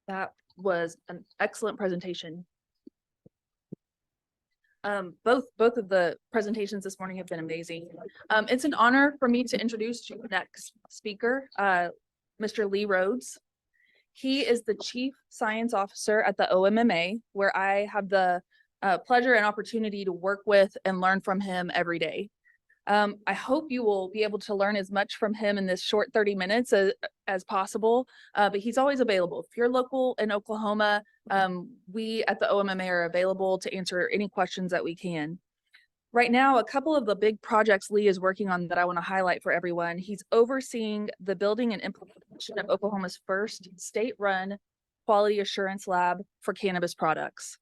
That was an excellent presentation. Both of the presentations this morning have been amazing. It's an honor for me to introduce your next speaker, Mr. Lee Rhoads. He is the Chief Science Officer at the OMMA, where I have the pleasure and opportunity to work with and learn from him every day. I hope you will be able to learn as much from him in this short 30 minutes as possible, but he's always available. If you're local in Oklahoma, we at the OMMA are available to answer any questions that we can. Right now, a couple of the big projects Lee is working on that I want to highlight for everyone. He's overseeing the building and implementation of Oklahoma's first state-run quality assurance lab for cannabis products.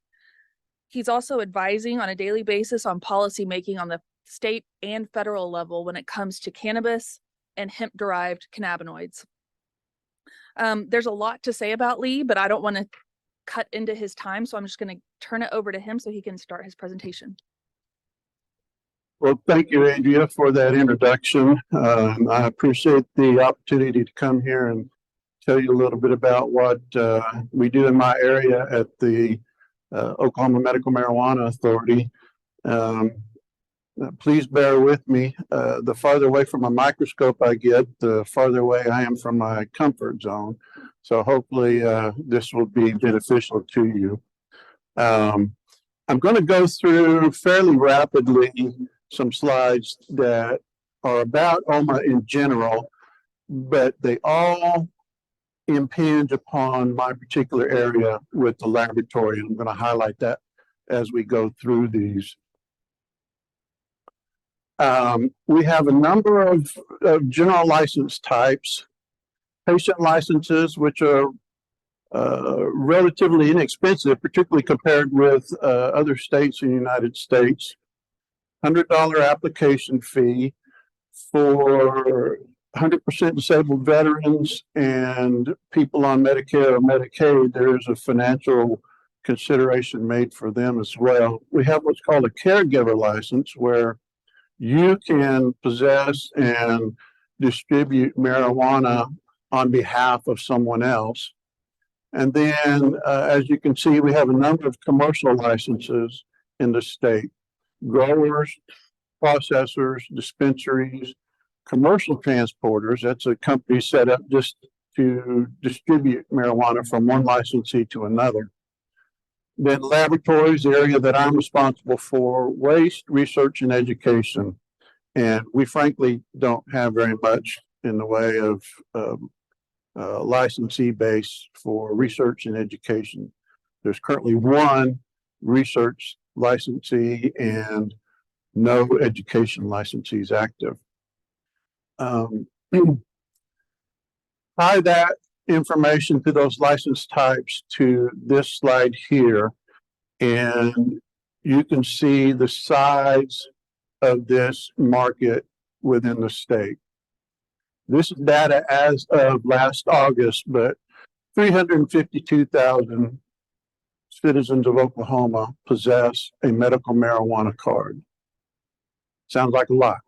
He's also advising on a daily basis on policy making on the state and federal level when it comes to cannabis and hemp-derived cannabinoids. There's a lot to say about Lee, but I don't want to cut into his time, so I'm just going to turn it over to him so he can start his presentation. Well, thank you, Andrea, for that introduction. I appreciate the opportunity to come here and tell you a little bit about what we do in my area at the Oklahoma Medical Marijuana Authority. Please bear with me. The farther away from a microscope I get, the farther away I am from my comfort zone. So hopefully this will be beneficial to you. I'm going to go through fairly rapidly some slides that are about OMA in general, but they all impinge upon my particular area with the laboratory. I'm going to highlight that as we go through these. We have a number of general license types, patient licenses, which are relatively inexpensive, particularly compared with other states in the United States. $100 application fee for 100% disabled veterans and people on Medicare or Medicaid. There's a financial consideration made for them as well. We have what's called a caregiver license, where you can possess and distribute marijuana on behalf of someone else. And then, as you can see, we have a number of commercial licenses in the state. Growers, processors, dispensaries, commercial transporters. That's a company set up just to distribute marijuana from one licensee to another. Then laboratories, the area that I'm responsible for, waste, research, and education. And we frankly don't have very much in the way of licensee base for research and education. There's currently one research licensee and no education licensees active. Tie that information to those license types to this slide here, and you can see the size of this market within the state. This is data as of last August, but 352,000 citizens of Oklahoma possess a medical marijuana card. Sounds like a lot.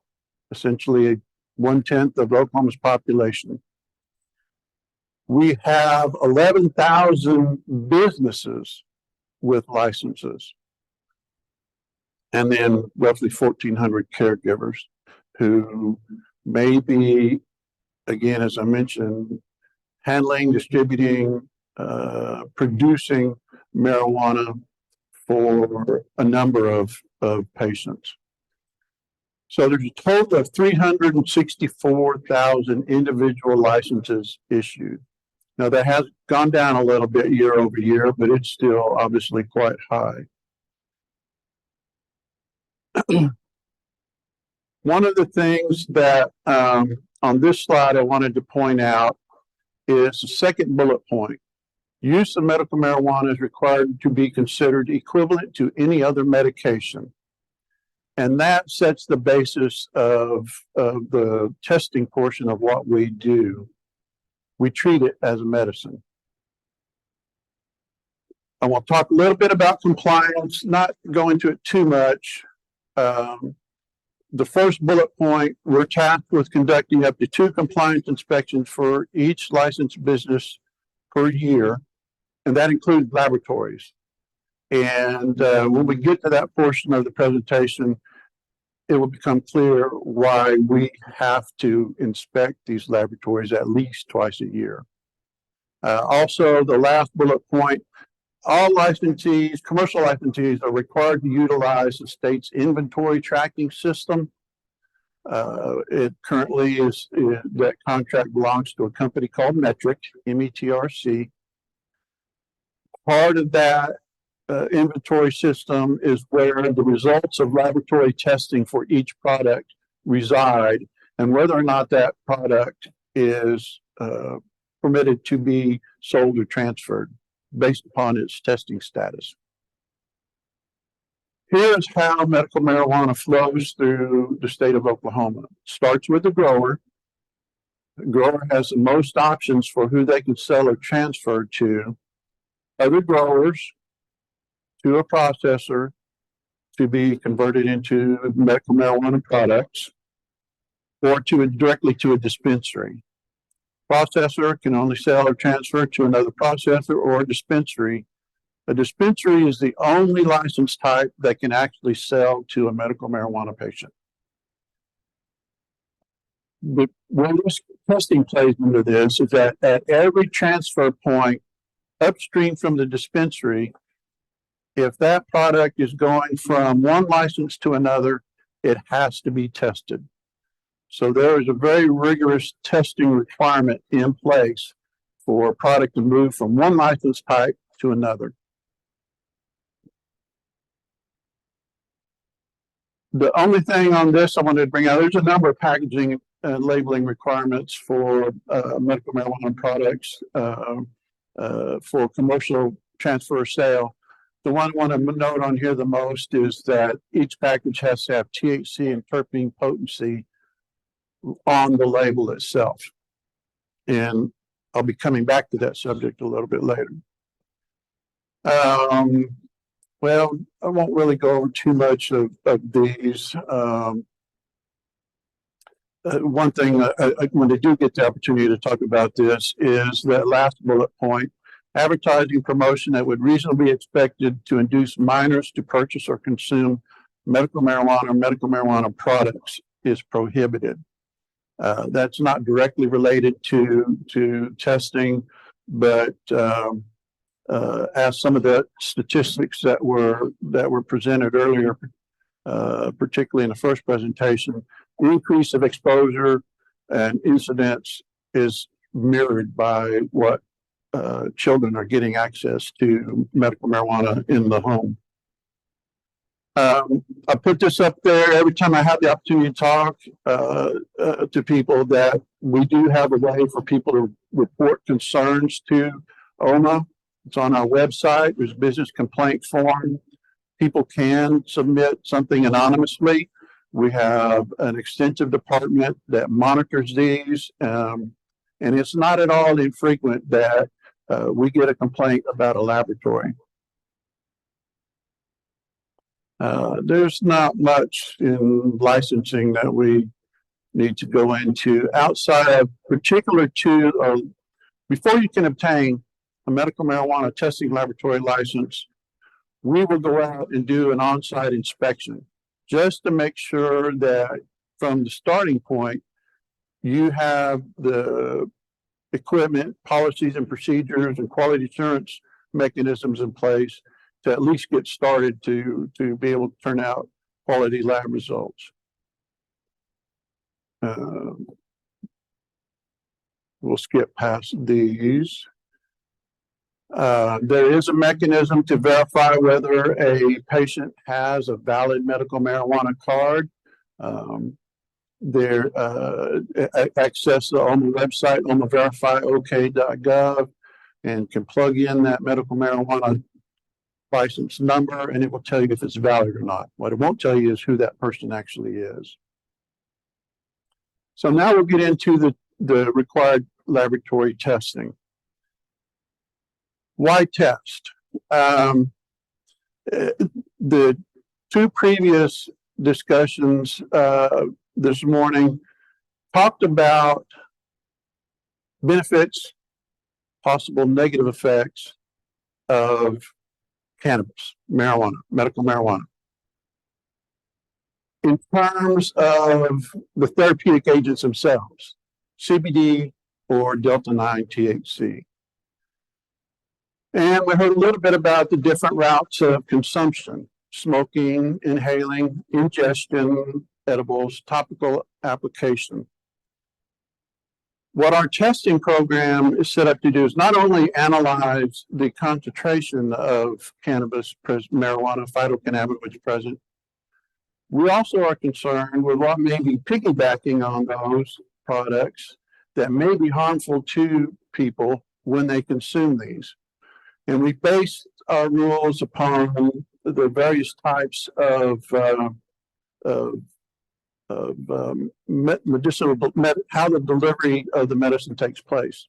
Essentially 1/10 of Oklahoma's population. We have 11,000 businesses with licenses, and then roughly 1,400 caregivers who may be, again, as I mentioned, handling, distributing, producing marijuana for a number of patients. So there's a total of 364,000 individual licenses issued. Now that has gone down a little bit year over year, but it's still obviously quite high. One of the things that on this slide I wanted to point out is the second bullet point. Use of medical marijuana is required to be considered equivalent to any other medication. And that sets the basis of the testing portion of what we do. We treat it as a medicine. I want to talk a little bit about compliance, not go into it too much. The first bullet point, we're tasked with conducting up to 2 compliance inspections for each licensed business per year. and that includes laboratories. And when we get to that portion of the presentation, it will become clear why we have to inspect these laboratories at least twice a year. Also, the last bullet point, all licensees, commercial licensees, are required to utilize the state's inventory tracking system. It currently that contract belongs to a company called Metric, METRC. Part of that inventory system is where the results of laboratory testing for each product reside, and whether or not that product is permitted to be sold or transferred based upon its testing status. Here's how medical marijuana flows through the state of Oklahoma. It starts with the grower. The grower has the most options for who they can sell or transfer to other growers, to a processor, to be converted into medical marijuana products, or directly to a dispensary. Processor can only sell or transfer to another processor or a dispensary. A dispensary is the only license type that can actually sell to a medical marijuana patient. But where this testing plays into this is that at every transfer point upstream from the dispensary, if that product is going from one license to another, it has to be tested. So there is a very rigorous testing requirement in place for a product to move from one license type to another. The only thing on this I wanted to bring out, there's a number of packaging and labeling requirements for medical marijuana products for commercial transfer sale. The one I want to note on here the most is that each package has to have THC and terpene potency on the label itself. And I'll be coming back to that subject a little bit later. Well, I won't really go over too much of these. One thing, when they do get the opportunity to talk about this, is that last bullet point, advertising promotion that would reasonably be expected to induce minors to purchase or consume medical marijuana or medical marijuana products is prohibited. That's not directly related to testing, but as some of the statistics that were presented earlier, particularly in the first presentation, the increase of exposure and incidence is mirrored by what children are getting access to medical marijuana in the home. I put this up there every time I have the opportunity to talk to people, that we do have a way for people to report concerns to OMA. It's on our website. There's a business complaint form. People can submit something anonymously. We have an extensive department that monitors these, and it's not at all infrequent that we get a complaint about a laboratory. There's not much in licensing that we need to go into outside of particular to, before you can obtain a medical marijuana testing laboratory license, we will go out and do an on-site inspection just to make sure that from the starting point, you have the equipment, policies and procedures and quality assurance mechanisms in place to at least get started to be able to turn out quality lab results. We'll skip past these. There is a mechanism to verify whether a patient has a valid medical marijuana card. Access the OMA website, omaverifyok.gov, and can plug in that medical marijuana license number, and it will tell you if it's valid or not. What it won't tell you is who that person actually is. So now we'll get into the required laboratory testing. Why test? The two previous discussions this morning talked about benefits, possible negative effects, of cannabis, marijuana, medical marijuana. In terms of the therapeutic agents themselves, CBD or Delta-9 THC. And we heard a little bit about the different routes of consumption: smoking, inhaling, ingestion, edibles, topical application. What our testing program is set up to do is not only analyze the concentration of cannabis, marijuana, phytocannabinoids present, we also are concerned with what may be piggybacking on those products that may be harmful to people when they consume these. And we base our rules upon the various types of medicinal, how the delivery of the medicine takes place.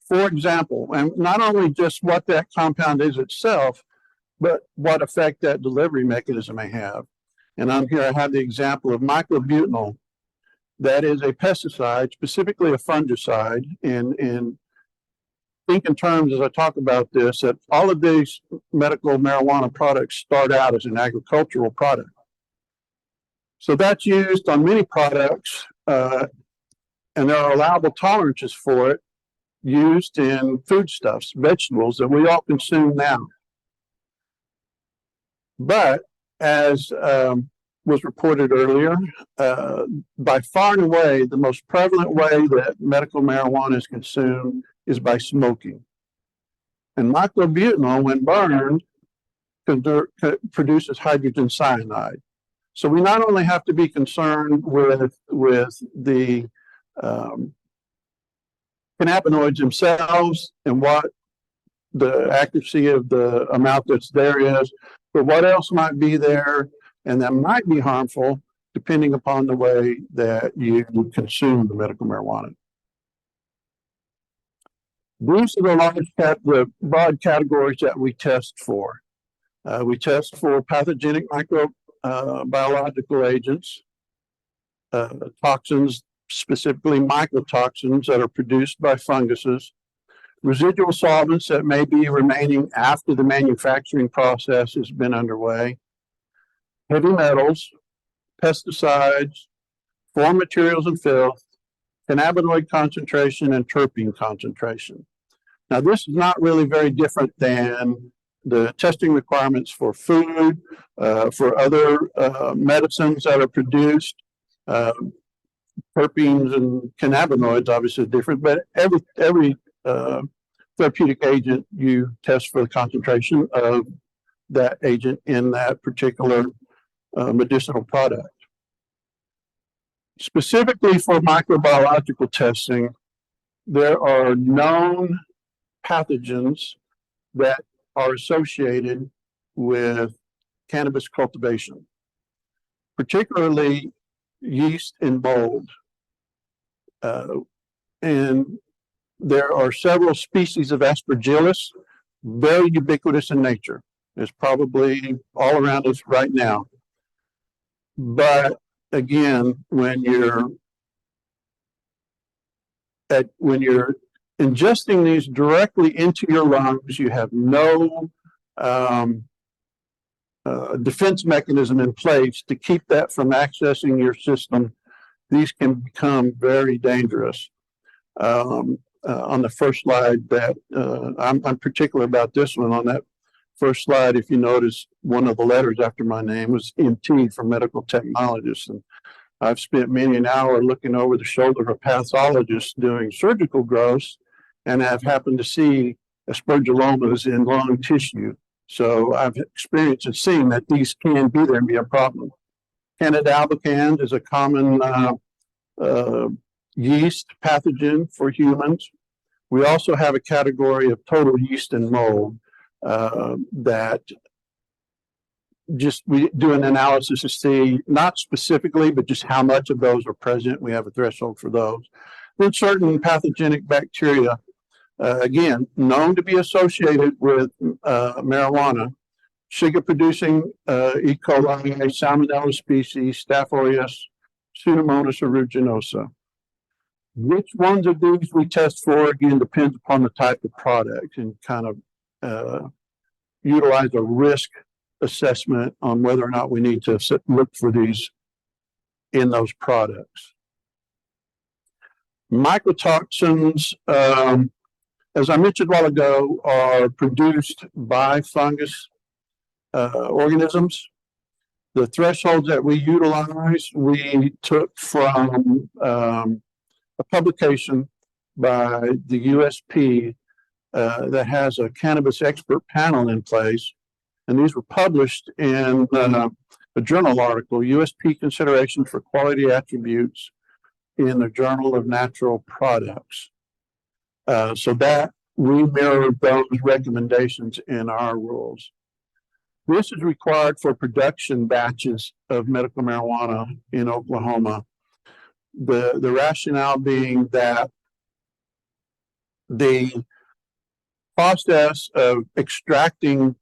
For example, and not only just what that compound is itself, but what effect that delivery mechanism may have. And on here I have the example of microbutanol. That is a pesticide, specifically a fungicide. And think in terms, as I talk about this, that all of these medical marijuana products start out as an agricultural product. So that's used on many products, and there are allowable tolerances for it used in foodstuffs, vegetables that we all consume now. But as was reported earlier, by far and away, the most prevalent way that medical marijuana is consumed is by smoking. And microbutanol, when burned, produces hydrogen cyanide. So we not only have to be concerned with the cannabinoids themselves and what the accuracy of the amount that's there is, but what else might be there and that might be harmful depending upon the way that you consume the medical marijuana. These are the broad categories that we test for. We test for pathogenic biological agents, toxins, specifically mycotoxins that are produced by funguses, residual solvents that may be remaining after the manufacturing process has been underway, heavy metals, pesticides, foreign materials and filth, cannabinoid concentration, and terpene concentration. Now, this is not really very different than the testing requirements for food, for other medicines that are produced. Terpenes and cannabinoids obviously are different, but every therapeutic agent, you test for the concentration of that agent in that particular medicinal product. Specifically for microbiological testing, there are known pathogens that are associated with cannabis cultivation, particularly yeast and mold. And there are several species of Aspergillus, very ubiquitous in nature. It's probably all around us right now. But again, when you're ingesting these directly into your lungs, you have no defense mechanism in place to keep that from accessing your system. These can become very dangerous. On the first slide, that I'm particular about this one. On that first slide, if you notice, one of the letters after my name was MT for medical technologist. And I've spent many an hour looking over the shoulder of a pathologist doing surgical growths, and I've happened to see aspergillomas in lung tissue. So I've experienced and seen that these can be there and be a problem. Candida albicans is a common yeast pathogen for humans. We also have a category of total yeast and mold that just we do an analysis to see, not specifically, but just how much of those are present. We have a threshold for those. Then certain pathogenic bacteria, again, known to be associated with marijuana, sugar-producing E. coli, Salmonella species, Staph aureus, Pseudomonas aeruginosa. Which ones of these we test for, again, depends upon the type of product and kind of utilize a risk assessment on whether or not we need to look for these in those products. Mycotoxins, as I mentioned a while ago, are produced by fungus organisms. The thresholds that we utilize, we took from a publication by the USP that has a cannabis expert panel in place. And these were published in a journal article, USP Consideration for Quality Attributes in the Journal of Natural Products. So that we mirrored those recommendations in our rules. This is required for production batches of medical marijuana in Oklahoma. The rationale being that the process of extracting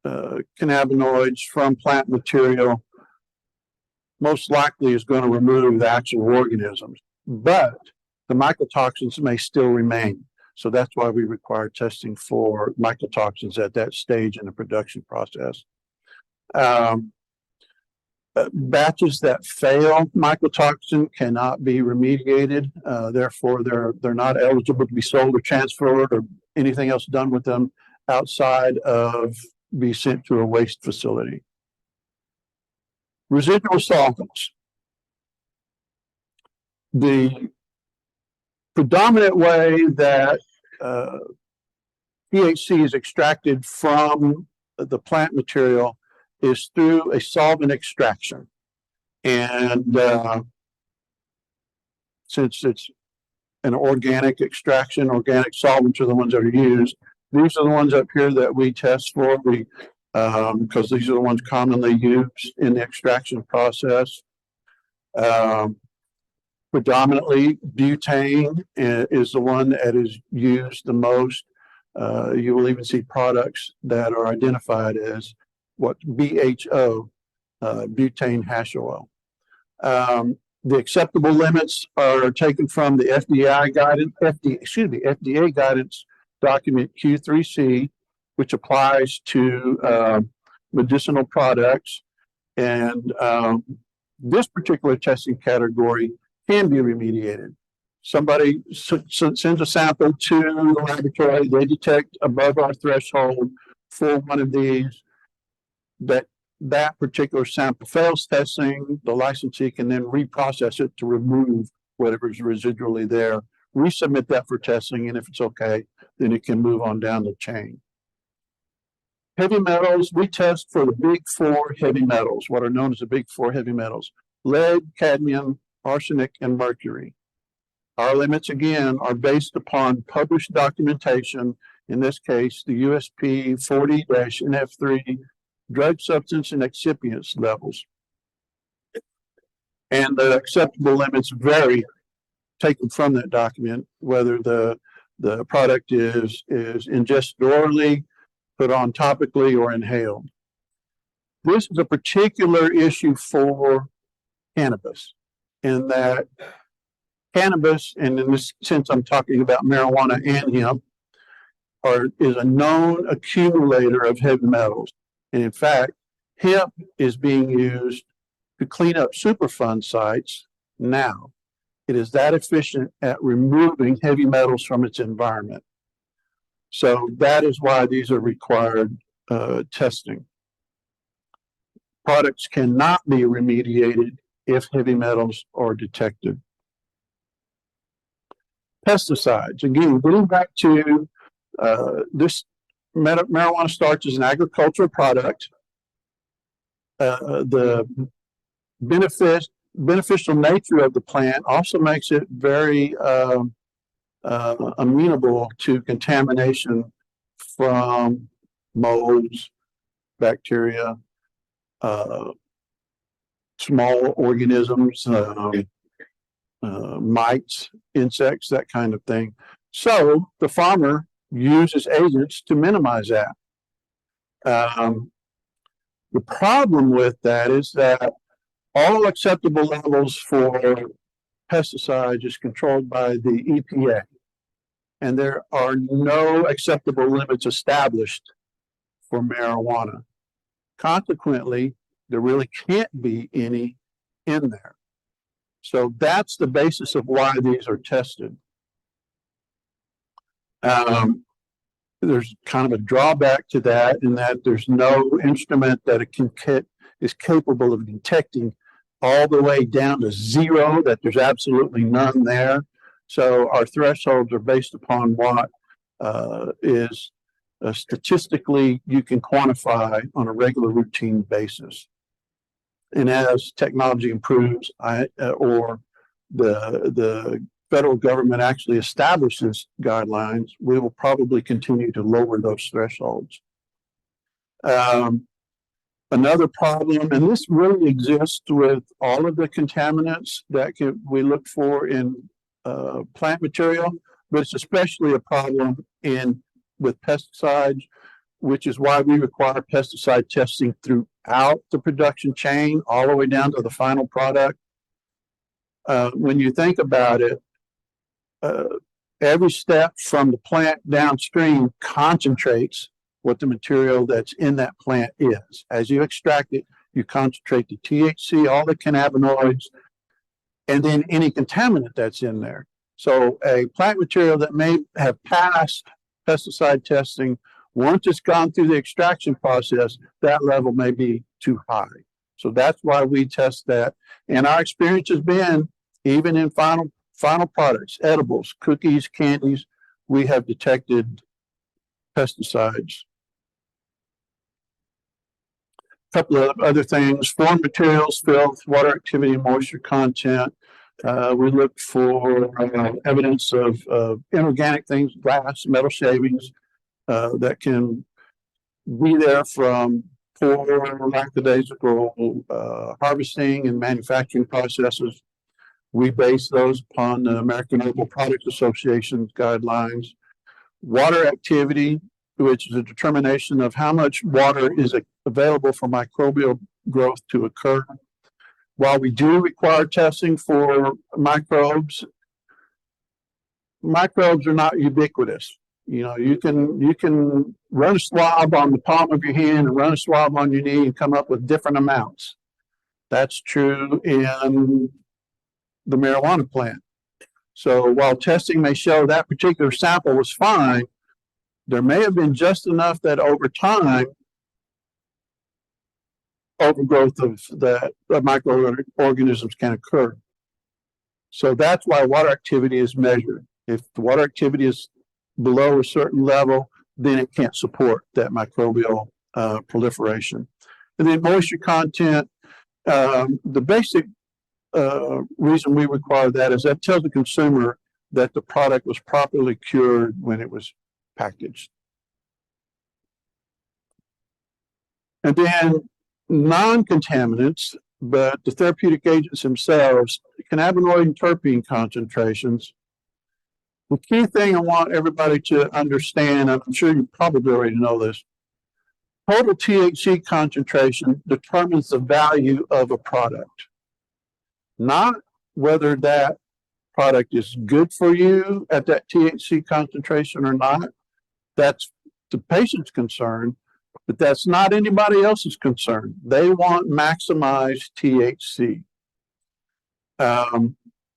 cannabinoids from plant material most likely is going to remove the actual organisms, but the mycotoxins may still remain. So that's why we require testing for mycotoxins at that stage in the production process. Batches that fail mycotoxin cannot be remediated. Therefore, they're not eligible to be sold or transferred or anything else done with them outside of be sent to a waste facility. Residual solvents. The predominant way that THC is extracted from the plant material is through a solvent extraction. And since it's an organic extraction, organic solvents are the ones that are used. These are the ones up here that we test for, because these are the ones commonly used in the extraction process. Predominantly, butane is the one that is used the most. You will even see products that are identified as what BHO, butane hash oil. The acceptable limits are taken from the FDA guidance document Q3C, which applies to medicinal products. And this particular testing category can be remediated. Somebody sends a sample to the laboratory, they detect above our threshold for one of these, that particular sample fails testing, the licensee can then reprocess it to remove whatever's residually there, resubmit that for testing, and if it's okay, then it can move on down the chain. Heavy metals, we test for the big four heavy metals, what are known as the big four heavy metals: lead, cadmium, arsenic, and mercury. Our limits, again, are based upon published documentation, in this case, the USP 40-NF3 drug substance and excipients levels. And the acceptable limits vary, taken from that document, whether the product is ingested orally, put on topically, or inhaled. This is a particular issue for cannabis, in that cannabis, and in this sense I'm talking about marijuana and hemp, is a known accumulator of heavy metals. And in fact, hemp is being used to clean up Superfund sites now. It is that efficient at removing heavy metals from its environment. So that is why these are required testing. Products cannot be remediated if heavy metals are detected. Pesticides, again, getting back to this marijuana starch is an agricultural product. The beneficial nature of the plant also makes it very amenable to contamination from molds, bacteria, small organisms, mites, insects, that kind of thing. So the farmer uses agents to minimize that. The problem with that is that all acceptable levels for pesticides is controlled by the EPA, and there are no acceptable limits established for marijuana. Consequently, there really can't be any in there. So that's the basis of why these are tested. There's kind of a drawback to that in that there's no instrument that is capable of detecting all the way down to zero, that there's absolutely none there. So our thresholds are based upon what is statistically you can quantify on a regular routine basis. And as technology improves, or the federal government actually establishes guidelines, we will probably continue to lower those thresholds. Another problem, and this really exists with all of the contaminants that we look for in plant material, but it's especially a problem with pesticides, which is why we require pesticide testing throughout the production chain, all the way down to the final product. When you think about it, every step from the plant downstream concentrates what the material that's in that plant is. As you extract it, you concentrate the THC, all the cannabinoids, and then any contaminant that's in there. So a plant material that may have passed pesticide testing, once it's gone through the extraction process, that level may be too high. So that's why we test that. And our experience has been, even in final products, edibles, cookies, candies, we have detected pesticides. A couple of other things: foreign materials, filth, water activity, moisture content. We look for evidence of inorganic things, glass, metal shavings, that can be there from poor lackadaisical harvesting and manufacturing processes. We base those upon the American Herbal Products Association's guidelines. Water activity, which is a determination of how much water is available for microbial growth to occur. While we do require testing for microbes are not ubiquitous. You know, you can run a swab on the palm of your hand and run a swab on your knee and come up with different amounts. That's true in the marijuana plant. So while testing may show that particular sample was fine, there may have been just enough that over time, overgrowth of microorganisms can occur. So that's why water activity is measured. If the water activity is below a certain level, then it can't support that microbial proliferation. And then moisture content, the basic reason we require that is that tells the consumer that the product was properly cured when it was packaged. And then non-contaminants, but the therapeutic agents themselves, cannabinoid and terpene concentrations. The key thing I want everybody to understand, and I'm sure you probably already know this, total THC concentration determines the value of a product, not whether that product is good for you at that THC concentration or not. That's the patient's concern, but that's not anybody else's concern. They want maximized THC. And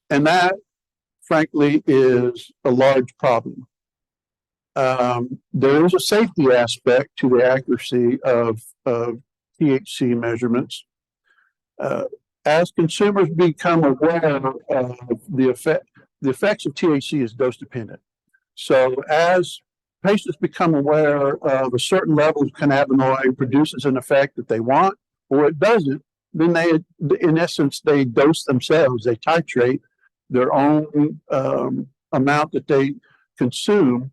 that, frankly, is a large problem. There is a safety aspect to the accuracy of THC measurements. As consumers become aware of the effects of THC is dose dependent. So as patients become aware of a certain level of cannabinoid produces an effect that they want, or it doesn't, then they, in essence, they dose themselves. They titrate their own amount that they consume,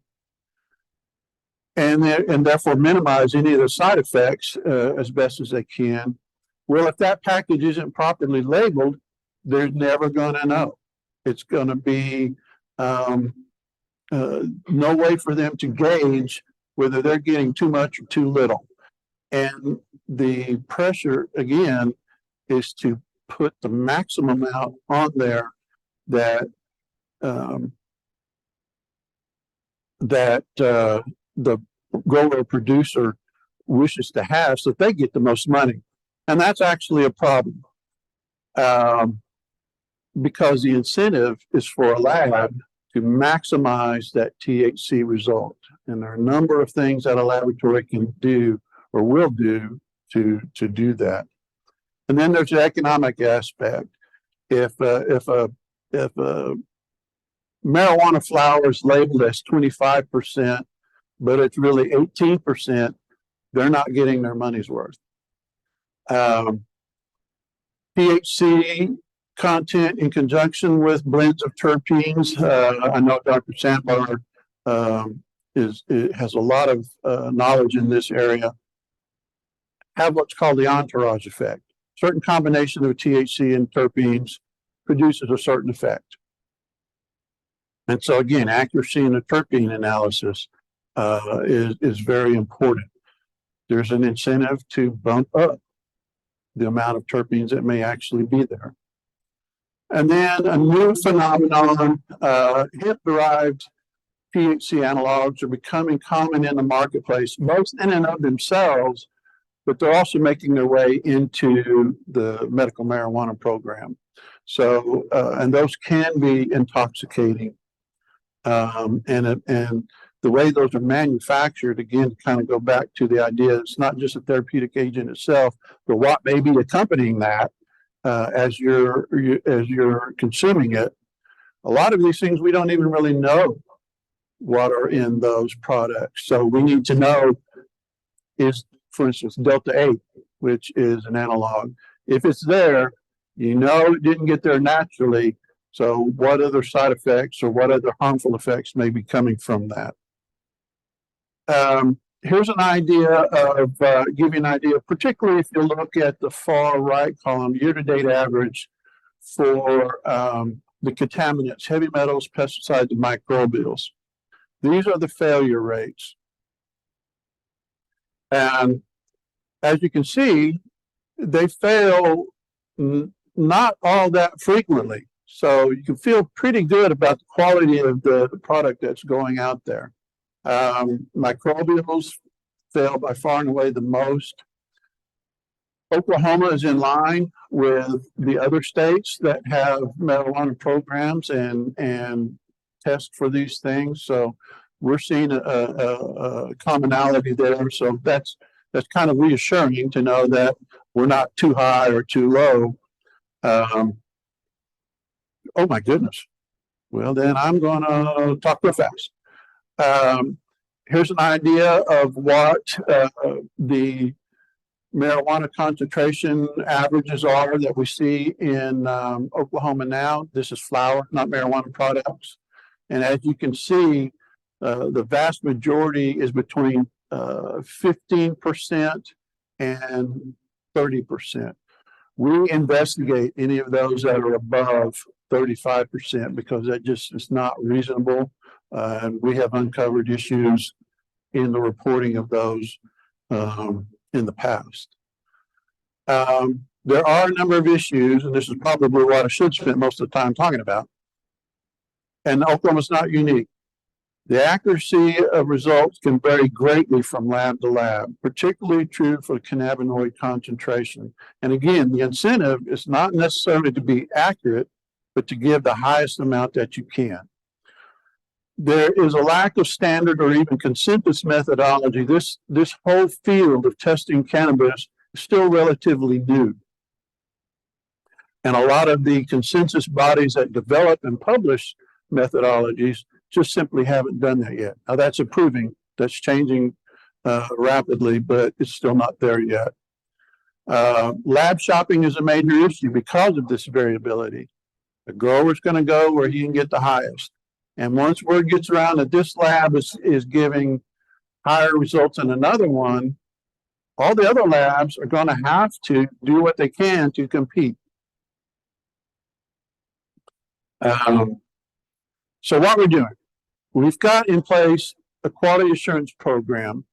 and therefore minimize any of the side effects as best as they can. Well, if that package isn't properly labeled, they're never going to know. It's going to be no way for them to gauge whether they're getting too much or too little. And the pressure, again, is to put the maximum amount on there that the grower producer wishes to have so that they get the most money. And that's actually a problem. Because the incentive is for a lab to maximize that THC result. And there are a number of things that a laboratory can do or will do to do that. And then there's the economic aspect. If a marijuana flower is labeled as 25%, but it's really 18%, they're not getting their money's worth. THC content in conjunction with blends of terpenes. I know Dr. Sandbar has a lot of knowledge in this area. Have what's called the entourage effect. Certain combination of THC and terpenes produces a certain effect. And so again, accuracy in the terpene analysis is very important. There's an incentive to bump up the amount of terpenes that may actually be there. And then a new phenomenon, hemp-derived THC analogs are becoming common in the marketplace, most in and of themselves, but they're also making their way into the medical marijuana program. So, and those can be intoxicating. And the way those are manufactured, again, to kind of go back to the idea, it's not just a therapeutic agent itself, but what may be accompanying that as you're consuming it. A lot of these things we don't even really know what are in those products. So we need to know is, for instance, Delta 8, which is an analog. If it's there, you know it didn't get there naturally. So what other side effects or what other harmful effects may be coming from that? Here's an idea of, give you an idea, particularly if you look at the far right column, year-to-date average for the contaminants, heavy metals, pesticides, and microbials. These are the failure rates. And as you can see, they fail not all that frequently. So you can feel pretty good about the quality of the product that's going out there. Microbials fail by far and away the most. Oklahoma is in line with the other states that have marijuana programs and test for these things. So we're seeing a commonality there. So that's kind of reassuring to know that we're not too high or too low. Oh my goodness. Well, then I'm going to talk real fast. Here's an idea of what the marijuana concentration averages are that we see in Oklahoma now. This is flower, not marijuana products. And as you can see, the vast majority is between 15% and 30%. We investigate any of those that are above 35% because that just is not reasonable. And we have uncovered issues in the reporting of those in the past. There are a number of issues, and this is probably what I should spend most of the time talking about. And Oklahoma's not unique. The accuracy of results can vary greatly from lab to lab, particularly true for cannabinoid concentration. And again, the incentive is not necessarily to be accurate, but to give the highest amount that you can. There is a lack of standard or even consensus methodology. This whole field of testing cannabis is still relatively new. And a lot of the consensus bodies that develop and publish methodologies just simply haven't done that yet. Now that's improving, that's changing rapidly, but it's still not there yet. Lab shopping is a major issue because of this variability. The grower's going to go where he can get the highest. And once word gets around that this lab is giving higher results than another one, all the other labs are going to have to do what they can to compete. So what we're doing, we've got in place a quality assurance program,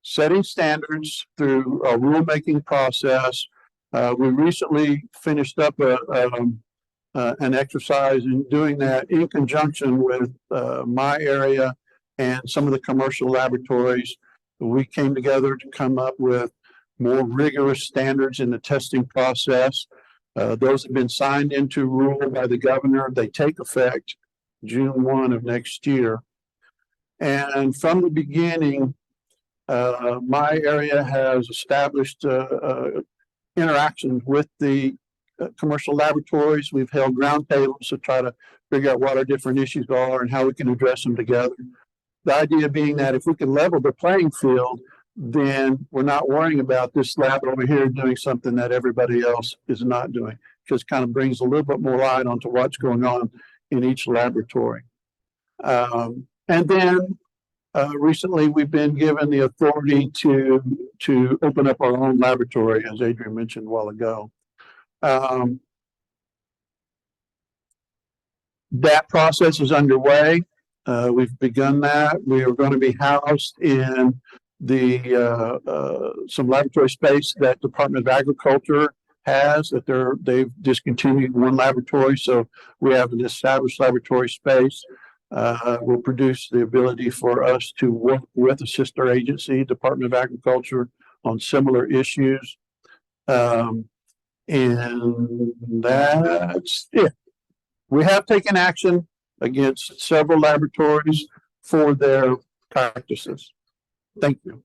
setting standards through a rulemaking process. We recently finished up an exercise in doing that in conjunction with my area and some of the commercial laboratories. We came together to come up with more rigorous standards in the testing process. Those have been signed into rule by the governor. They take effect June 1 of next year. And from the beginning, my area has established interactions with the commercial laboratories. We've held roundtables to try to figure out what our different issues are and how we can address them together. The idea being that if we can level the playing field, then we're not worrying about this lab over here doing something that everybody else is not doing. Just kind of brings a little bit more light onto what's going on in each laboratory. And then recently we've been given the authority to open up our own laboratory, as Adrian mentioned a while ago. That process is underway. We've begun that. We are going to be housed in some laboratory space that Department of Agriculture has, that they've discontinued one laboratory, so we have an established laboratory space. Will produce the ability for us to work with a sister agency, Department of Agriculture, on similar issues. And that's it. We have taken action against several laboratories for their practices. Thank you.